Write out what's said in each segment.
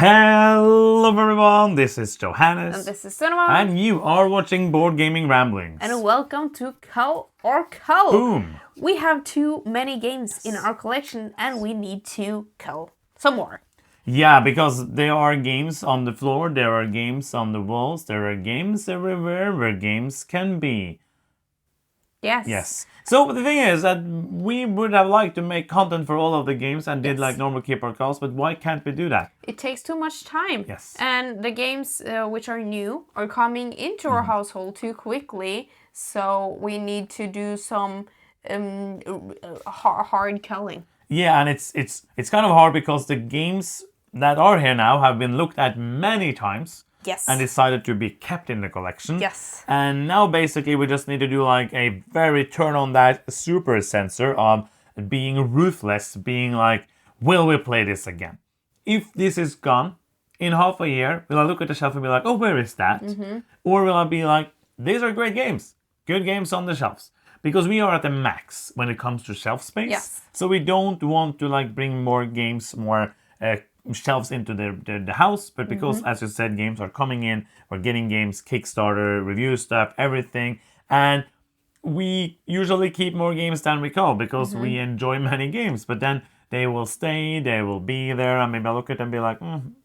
Hello everyone, this is Johannes. And this is Cinema. And you are watching Board Gaming Ramblings. And welcome to Cull or Cull. Boom. We have too many games in our collection and we need to cull some more. Yeah, because there are games on the floor, there are games on the walls, there are games everywhere where games can be. Yes. So the thing is that we would have liked to make content for all of the games and did like normal keeper calls, but why can't we do that? It takes too much time. Yes. And the games which are new are coming into our household too quickly, so we need to do some hard culling. Yeah, and it's kind of hard because the games that are here now have been looked at many times. Yes. And decided to be kept in the collection. Yes. And now basically we just need to do like a very turn on that super sensor of being ruthless, being like, will we play this again? If this is gone in half a year, will I look at the shelf and be like, oh, where is that? Or will I be like, these are great games, good games on the shelves? Because we are at the max when it comes to shelf space. Yes. So we don't want to like bring more games, more shelves into the house, but because as you said, games are coming in, we're getting games, Kickstarter, review stuff, everything, and we usually keep more games than we call because we enjoy many games, but then they will stay, they will be there, and maybe I'll look at them and be like,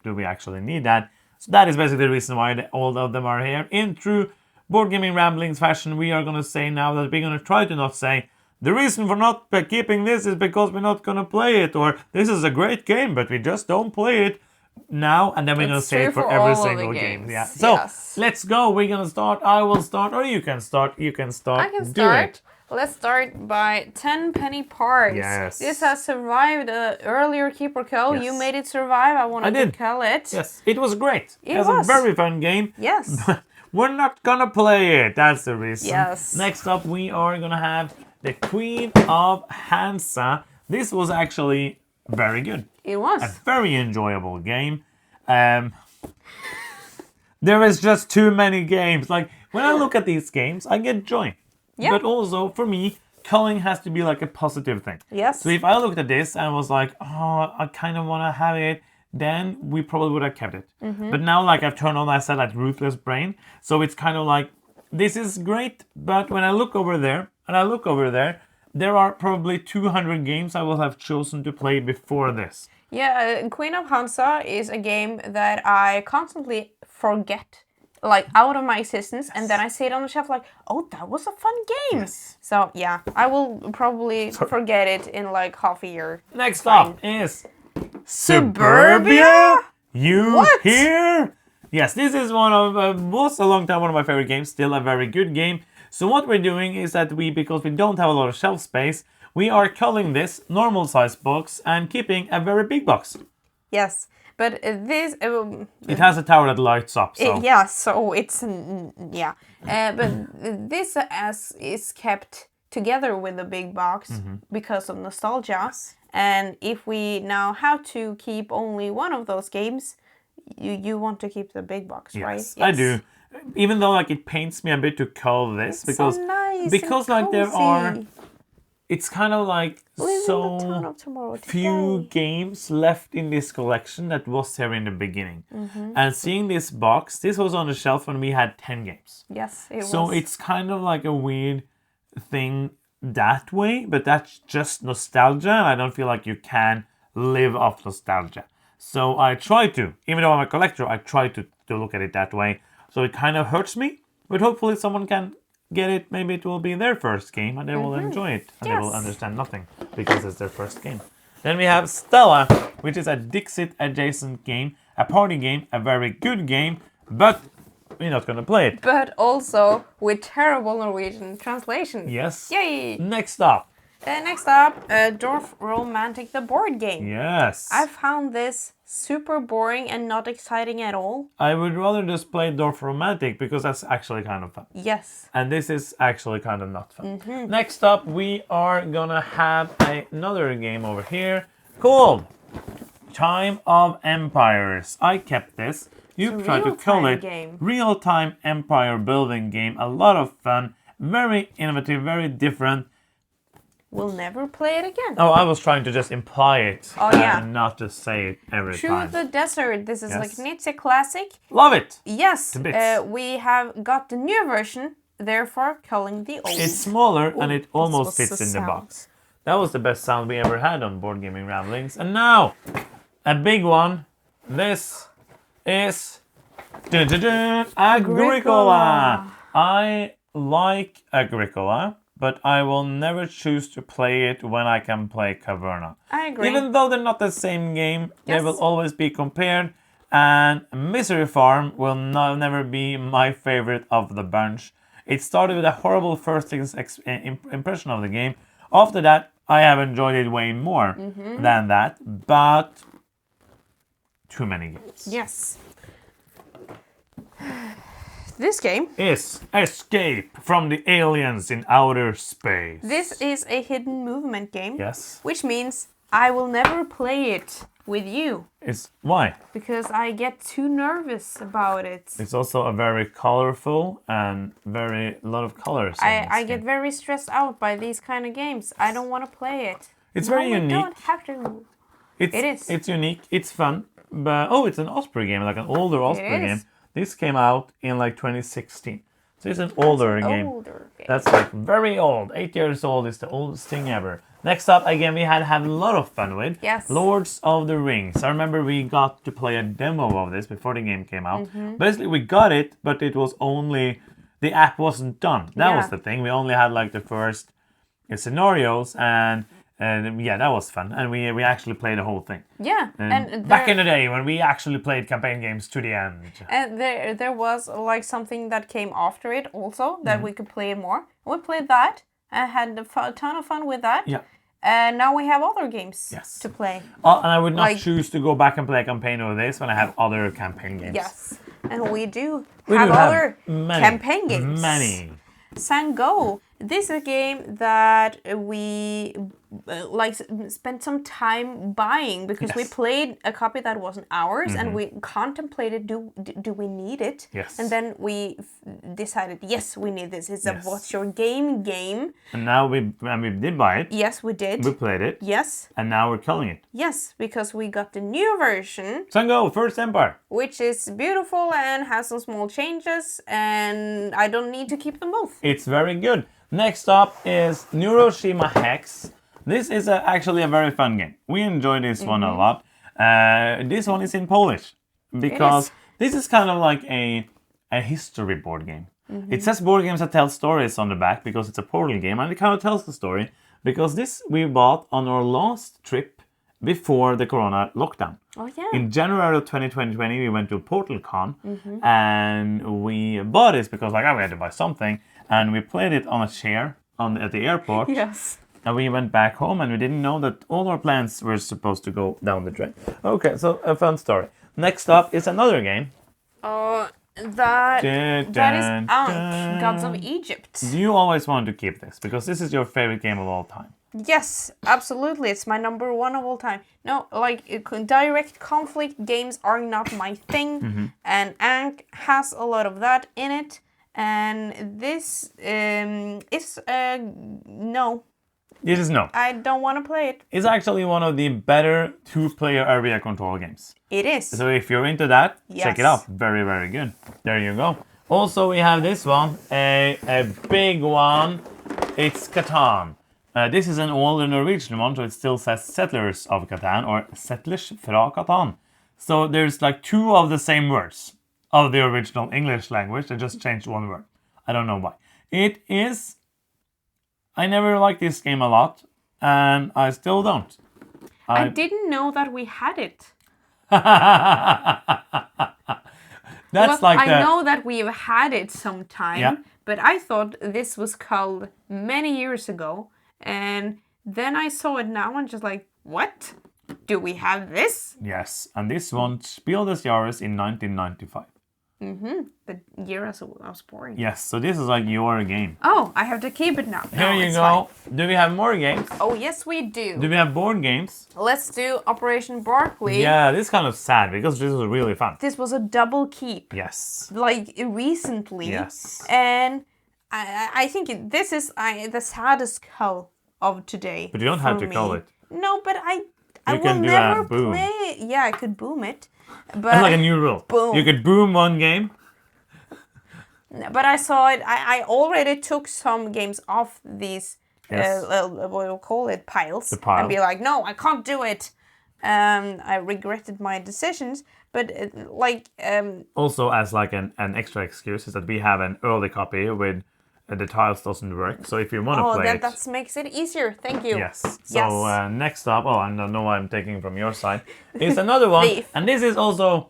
do we actually need that? So that is basically the reason why all of them are here. In true Board Gaming Ramblings fashion, we are going to say now that we're going to try to not say, the reason for not keeping this is because we're not going to play it, or this is a great game, but we just don't play it now, and then we're going to say it for every single game. Yeah. So let's go. We're going to start. I will start, or you can start. You can start. I can start. Let's start by 10 penny parts. Yes. This has survived the earlier keeper cull. Yes. You made it survive. I wanted to cull it. Yes, it was great. It was a very fun game. Yes. We're not going to play it. That's the reason. Yes. Next up, we are going to have the Queen of Hansa. This was actually very good. It was. A very enjoyable game. There is just too many games. Like, when I look at these games, I get joy. Yeah. But also, for me, culling has to be like a positive thing. Yes. So if I looked at this and was like, oh, I kind of want to have it, then we probably would have kept it. But now, like, I've turned on, I said, that ruthless brain. So it's kind of like, this is great, but when I look over there, and I look over there, there are probably 200 games I will have chosen to play before this. Yeah, Queen of Hansa is a game that I constantly forget, like, out of my existence, and then I see it on the shelf like, oh, that was a fun game. Yes. So, yeah, I will probably forget it in, like, half a year. Next up is Suburbia? You here? Yes, this is one of, was a long time one of my favorite games, still a very good game. So what we're doing is that because we don't have a lot of shelf space, we are culling this normal size box and keeping a very big box. Yes, but this... it has a tower that lights up, so... so it's... but this is kept together with the big box because of nostalgia. Yes. And if we now have to keep only one of those games, you want to keep the big box, right? Yes, I do. Even though like it pains me a bit to cull this it's because so nice because and like there cozy. are, it's kind of like so few games left in this collection that was here in the beginning. And seeing this box, this was on the shelf when we had 10 games. Yes, it was. So it's kind of like a weird thing that way, but that's just nostalgia, and I don't feel like you can live off nostalgia. So I try to, even though I'm a collector, I try to look at it that way. So it kind of hurts me, but hopefully someone can get it. Maybe it will be their first game and they will enjoy it. And they will understand nothing because it's their first game. Then we have Stella, which is a Dixit adjacent game, a party game, a very good game, but we're not going to play it. But also with terrible Norwegian translation. Yes. Yay! Next up, Dwarf Romantic, the board game. Yes. I found this super boring and not exciting at all. I would rather just play Dwarf Romantic because that's actually kind of fun. Yes. And this is actually kind of not fun. Next up, we are gonna have another game over here called Time of Empires. I kept this. You tried to call it real-time empire building game. A lot of fun, very innovative, very different. will never play it again. Oh, I was trying to just imply it. Oh, yeah. And not just say it every Through time. the Desert. This is Yes. like Nietzsche classic. Love it! Yes, To bits. we have got the new version, therefore culling the old. It's smaller and it almost was fits the in the sound. box. That was the best sound we ever had on Board Gaming Ramblings. And now, a big one. This is Agricola. Agricola. I like Agricola, but I will never choose to play it when I can play Caverna. I agree. Even though they're not the same game, they Yes. will always be compared. And Misery Farm will never be my favorite of the bunch. It started with a horrible first impression of the game. After that, I have enjoyed it way more than that, but too many games. Yes. This game. Is Escape from the Aliens in Outer Space. This is a hidden movement game. Yes. Which means I will never play it with you It's why? because I get too nervous about it. It's also a very colorful and a lot of colors. in this I get game. very stressed out by these kind of games. I don't want to play it. It's No, very we unique. don't have to. It is. It's unique. It's fun. But it's an Osprey game, like an older Osprey is. game. This came out in like 2016. So it's an older game. Older game. That's like very old. 8 years old is the oldest thing ever. Next up, again, we had a lot of fun with Yes. Lords of the Rings. I remember we got to play a demo of this before the game came out. Mm-hmm. Basically, we got it, but it was only the app wasn't done. That was Yeah. the thing. We only had like the first scenarios, and yeah, that was fun. And we actually played the whole thing. Yeah, And back in the day when we actually played campaign games to the end. and there was like something that came after it also that Mm-hmm. we could play more. We played that. I had a ton of fun with that. Yeah. And now we have other games Yes. to play. And I would not Like- choose to go back and play a campaign of this when I have other campaign games. Yes, and we do We have do have other many, campaign games. Many. Sango. This is a game that we spent some time buying because we Yes. played a copy that wasn't ours and we contemplated do we need it? Yes. And then we decided yes we need this. It's a Yes. what's your game. And now we did buy it. Yes, we did. We played it. Yes, And now we're killing it. yes, because we got the new version, Sango, First Empire. which is beautiful and has some small changes, and I don't need to keep them both. It's very good. Next up is Neuroshima Hex. This is actually a very fun game. We enjoy this one Mm-hmm. a lot. This one is in Polish because this is kind of like a history board game. Mm-hmm. It says board games that tell stories on the back because it's a portal game, and it kind of tells the story because this we bought on our last trip before the Corona lockdown. Oh yeah. In January of 2020, we went to PortalCon Mm-hmm. and we bought this because we had to buy something, and we played it on a chair at the airport. Yes. And we went back home and we didn't know that all our plans were supposed to go down the drain. Okay, so a fun story. Next up is another game. That is Dun, Ankh, Gods of Egypt. You always want to keep this because this is your favorite game of all time. Yes, absolutely. It's my number one of all time. No, direct conflict games are not my thing, and Ankh has a lot of that in it. And this is no. This is no. I don't want to play it. It's actually one of the better two-player area control games. It is. So if you're into that, check it Yes. out. Very, very good. There you go. Also, we have this one, a big one. It's Catan. This is an older Norwegian one, so it still says Settlers of Catan or Settlers fra Catan. So there's like two of the same words of the original English language. They just changed one word. I don't know why. It is... I never liked this game a lot, and I still don't. I didn't know that we had it. That's Well, like I the... know that we've had it sometime, Yeah. but I thought this was called many years ago, and then I saw it now and just like, what? Do we have this? Yes, and this one, Spiel des Jahres in 1995. The year I was born. Yes, so this is like your game. Oh, I have to keep it now. Here No, you it's go. fine. Do we have more games? Oh, yes, we do. Do we have board games? Let's do Operation Barkweed. Yeah, this is kind of sad because this was really fun. This was a double keep, Yes. like recently. Yes. And I think this is the saddest cull of today. But you don't have for to cull me. it. No, but I You will can do a never boom. play. Yeah, I could boom it, but That's like a new rule. Boom. You could boom one game. But I saw it. I already took some games off these. Yes. What do you call it? Piles. The pile. And be like, no, I can't do it. I regretted my decisions, but Also, as like an extra excuse, is that we have an early copy with the tiles doesn't work. So if you want to play it, that makes it easier. Thank you. yes. So Yes. next up, I don't know why I'm taking from your side, is another one, Thief. and this is also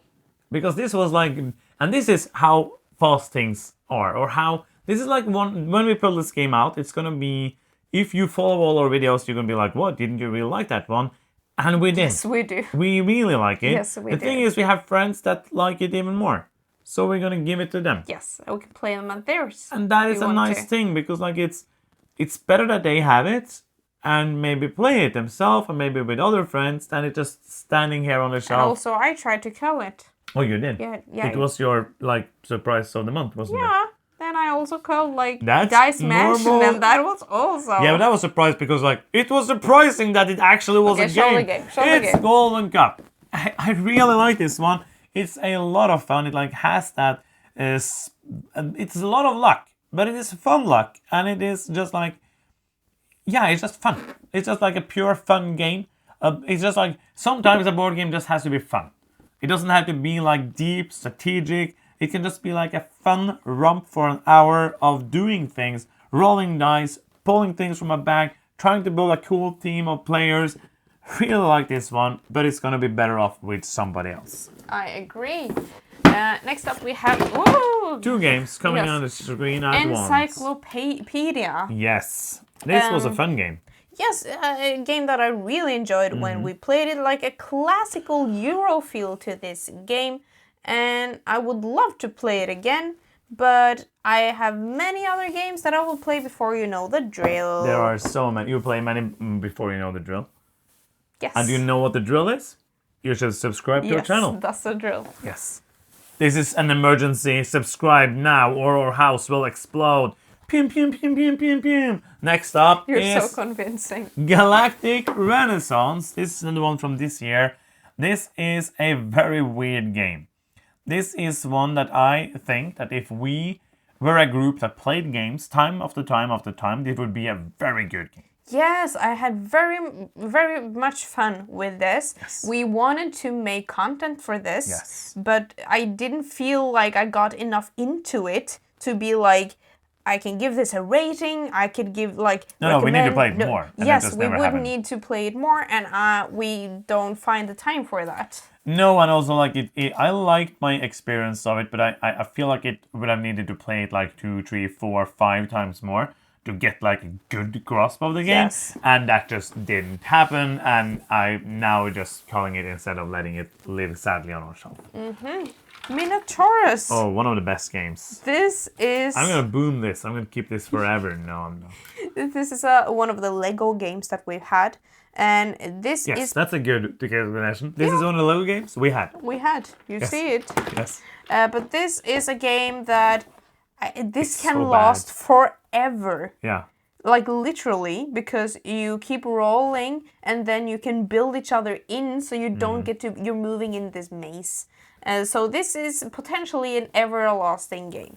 because this was like, and this is how fast things are, or how this is like one when we pull this game out, it's gonna be if you follow all our videos, you're gonna be like, what? Didn't you really like that one? And we did. Yes, we do. We really like it. Yes, we the thing do. is, we have friends that like it even more, so we're gonna give it to them. Yes, we can play them at theirs. And that if is we a want nice to. thing because like it's better that they have it and maybe play it themselves and maybe with other friends than it just standing here on the And shelf. also, I tried to kill it. Oh, you did? Yeah. It was your like surprise of the month, wasn't it? Yeah. Then I also called like That's Dice Mansion, normal. and that was also. Yeah, but that was surprised because like it was surprising that it actually was Okay, a show game. the game, show the It's game. Golden Cup. I really like this one. It's a lot of fun. It like has that it's a lot of luck, but it is fun luck, and it is just like yeah, it's just fun. It's just like a pure fun game. It's just like sometimes a board game just has to be fun. It doesn't have to be like deep strategic. It can just be like a fun romp for an hour of doing things, rolling dice, pulling things from a bag, trying to build a cool team of players. Really like this one, but it's gonna be better off with somebody else. I agree. Next up, we have Two games coming Yes. on the screen at once. Encyclopedia. Yes, this was a fun game. Yes, a game that I really enjoyed when we played it, like a classical Euro feel to this game, and I would love to play it again, but I have many other games that I will play before you know the drill. There are so many. You play many before you know the drill. Yes. And do you know what the drill is? You should subscribe to our channel. That's the drill. Yes. This is an emergency. Subscribe now or our house will explode. Pim, pim, pim, pim, pim, pim. Next up You're is so convincing. Galactic Renaissance. This is the one from this year. This is a very weird game. This is one that I think that if we were a group that played games time after time after time, it would be a very good game. Yes, I had very much fun with this. Yes. We wanted to make content for this, Yes. but I didn't feel like I got enough into it to be like, I can give this a rating. I could give like No, we need to recommend- play it No, more, and that Yes, just we never would happened. need to play it more, and we don't find the time for that. No, and also like I liked my experience of it, but I feel like it would have needed to play it like 2, 3, 4, 5 times more to get like a good grasp of the game, Yes. and that just didn't happen. And I'm now just calling it instead of letting it live sadly on our shelf. Minotaurus. Oh, one of the best games. This is I'm gonna boom this. I'm gonna keep this forever. No, I'm not. this is one of the Lego games that we've had, and this Yes, is that's a good explanation. This is one of the Lego games we had. we had. You Yes. see it. Yes. But this is a game that this can so last forever. Yeah. Like literally, because you keep rolling and then you can build each other in, so you don't get to. You're moving in this maze. So this is potentially an everlasting game.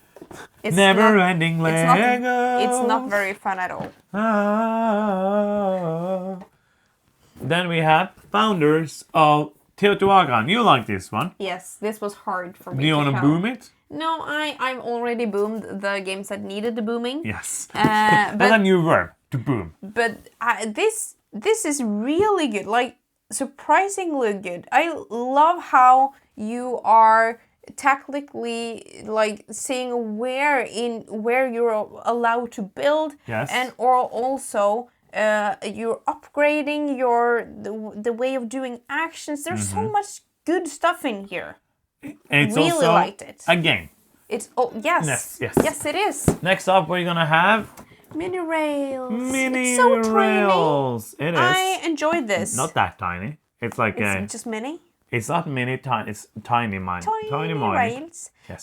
It's Never-ending not, Lego. it's not very fun at all. Ah. Then we have Founders of Teotihuacan. You like this one. Yes, this was hard for me. Do you want to tell. boom it? No, I've already boomed the games that needed the booming. Yes. Uh, That's a but new verb, to boom. but this is really good, like surprisingly good. I love how you are tactically like seeing where you're allowed to build, Yes. and or also you're upgrading the way of doing actions. There's so much good stuff in here. And it's Really also liked it. a game. It's Yes, yes. yes it is. Next up, we're gonna have Mini rails. Mini it's so tiny. Rails. It is. I enjoyed this. Not that tiny. It's like It's just mini. it's not mini tiny. It's tiny mine. Tiny mine. rails. Yes.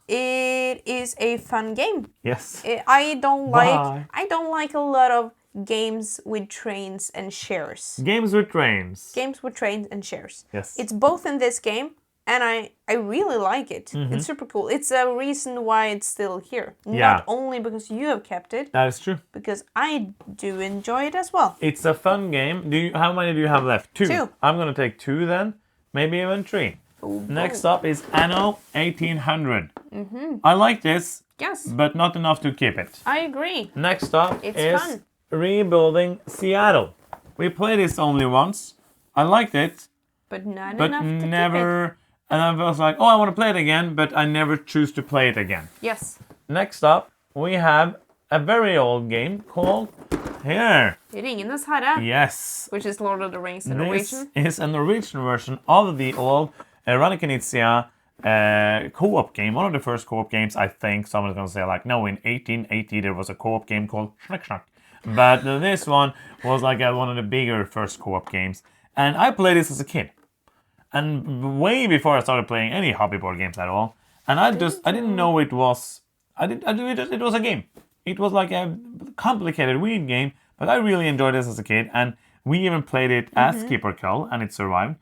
It is a fun game. Yes. I don't like a lot of games with trains and shares. Games with trains. Games with trains and shares. Yes. It's both in this game, and I really like it. It's super cool. It's a reason why it's still here. Yeah. Not only because you have kept it, That is true. because I do enjoy it as well. It's a fun game. How many do you have left? 2. 2. I'm gonna take 2 then. Maybe even 3. Next up is Anno 1800. I like this, Yes, but not enough to keep it. I agree. Next up It's is fun. Rebuilding Seattle. We played this only once. I liked it, But not but enough to keep it. never. And I was like, oh, I want to play it again, but I never choose to play it again. Yes. Next up, we have a very old game called here. Ringenes herre, Yes. which is Lord of the Rings in This Norwegian. is a Norwegian version of the old Rannikenitsia co-op game. One of the first co-op games, I think. Someone's going to say like, no, in 1880 there was a co-op game called Schnick Schnack. But this one was like one of the bigger first co-op games. And I played this as a kid. And way before I started playing any hobby board games at all. And I didn't know it was, it was a game. It was like a complicated, weird game, but I really enjoyed this as a kid. And we even played it as Keeper Cull, and it survived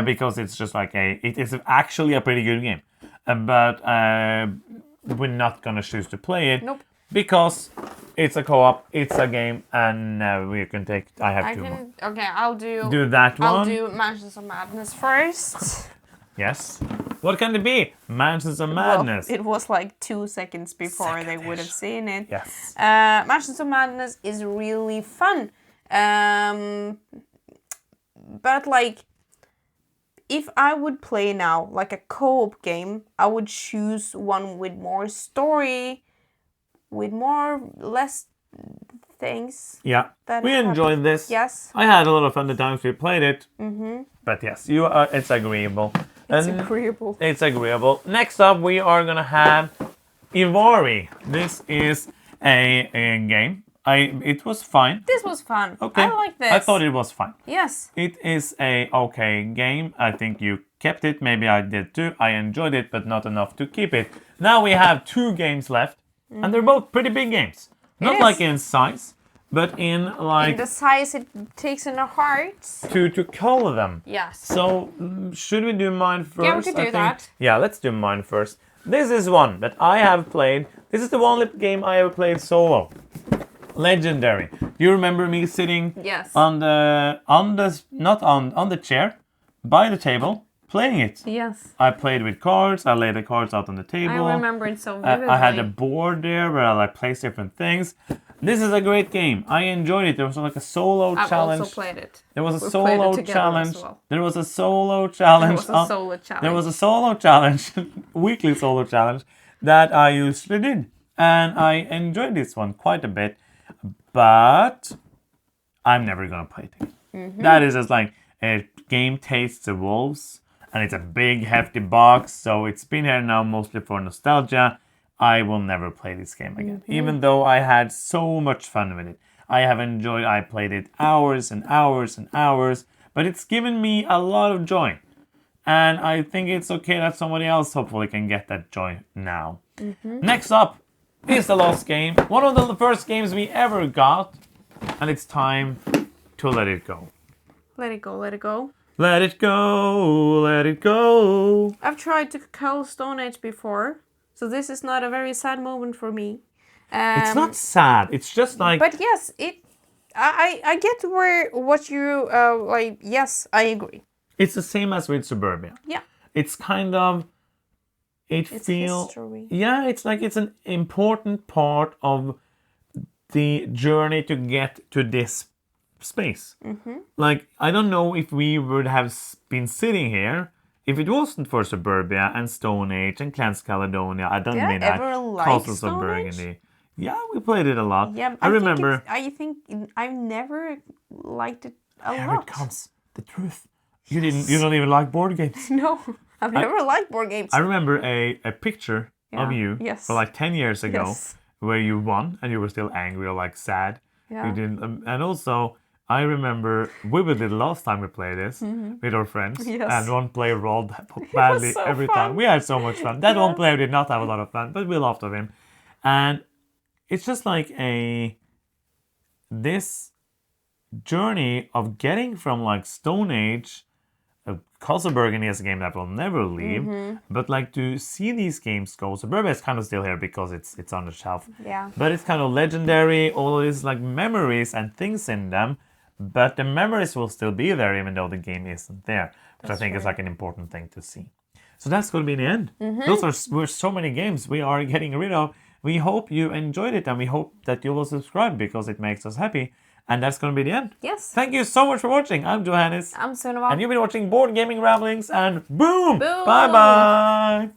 because it's just like it is actually a pretty good game. But we're not gonna choose to play it Nope. because it's a co-op, it's a game, and we can take. I have I 2 more. can. Okay, I'll do. Do that one. I'll do Mansions of Madness first. Yes. What can it be? Mansions of Madness. Well, it was like 2 seconds before they would have Second-ish. seen it. Yes. Mansions of Madness is really fun. But like, if I would play now like a co-op game, I would choose one with more story, with less things. Yeah. That We happen. enjoyed this. Yes, I had a lot of fun the times we played it. But yes, you are. It's agreeable. it's And agreeable. It's agreeable. Next up, we are gonna have Ivari. This is a game. It was fine. This was fun. Okay. I like this. I thought it was fine. Yes. It is a okay game. I think you kept it. Maybe I did too. I enjoyed it, but not enough to keep it. Now we have 2 games left, and they're both pretty big games. Not is. like in size, but in like The size it takes in our hearts. to color them. Yes. So, should we do mine first? Yeah, we could I do think? that. Yeah, let's do mine first. This is one that I have played. This is the only game I ever played solo. Legendary. Do you remember me sitting Yes. on the chair, by the table, playing it? Yes. I played with cards. I laid the cards out on the table. I remember it so vividly. I had a board there where I like placed different things. This is a great game. I enjoyed it. There was like a solo I've challenge. also played it. There was a We played it solo together challenge. as well. There was a solo challenge. There was a solo challenge. There was a solo challenge, weekly solo challenge that I usually did, and I enjoyed this one quite a bit. But I'm never gonna play it again. That is just like a game tastes the wolves, and it's a big hefty box, so it's been here now mostly for nostalgia. I will never play this game again, even though I had so much fun with it. I played it hours and hours and hours, but it's given me a lot of joy. And I think it's okay that somebody else hopefully can get that joy now. Next up is the last game. One of the first games we ever got. And it's time to let it go. Let it go, let it go. Let it go, let it go. I've tried to cull Stone Age before, so this is not a very sad moment for me. It's not sad. It's just like... But yes, I get what you like. Yes, I agree. It's the same as with Suburbia. Yeah. It's kind of... It's history. Yeah, it's like it's an important part of the journey to get to this space. Like, I don't know if we would have been sitting here if it wasn't for Suburbia and Stone Age and Clans Caledonia. I don't Did I mean that. ever like Castles of Stone Burgundy. Yeah, we played it a lot. Yeah, I remember. I think I've never liked it a Here lot. it comes. The truth. You don't even like board games. No, I've never liked board games. I remember a picture of you Yes. for like 10 years ago Yes. where you won and you were still angry or like sad. Yeah. You didn't, and also I remember we did the last time we played this with our friends, Yes. and one player rolled badly so every fun. time. We had so much fun. That one player did not have a lot of fun, but we laughed at him. And it's just like this journey of getting from like Stone Age, Castle Burgundy is a game that will never leave, but like to see these games go. Suburbia is kind of still here because it's on the shelf. Yeah. But it's kind of legendary, all these like memories and things in them. But the memories will still be there even though the game isn't there, which I think is like an important thing to see. So that's going to be the end. Those were so many games we are getting rid of. We hope you enjoyed it and we hope that you will subscribe because it makes us happy. And that's going to be the end. Yes. Thank you so much for watching. I'm Johannes. I'm Sunniva. And you've been watching Board Gaming Ramblings and boom! Boom! Bye bye!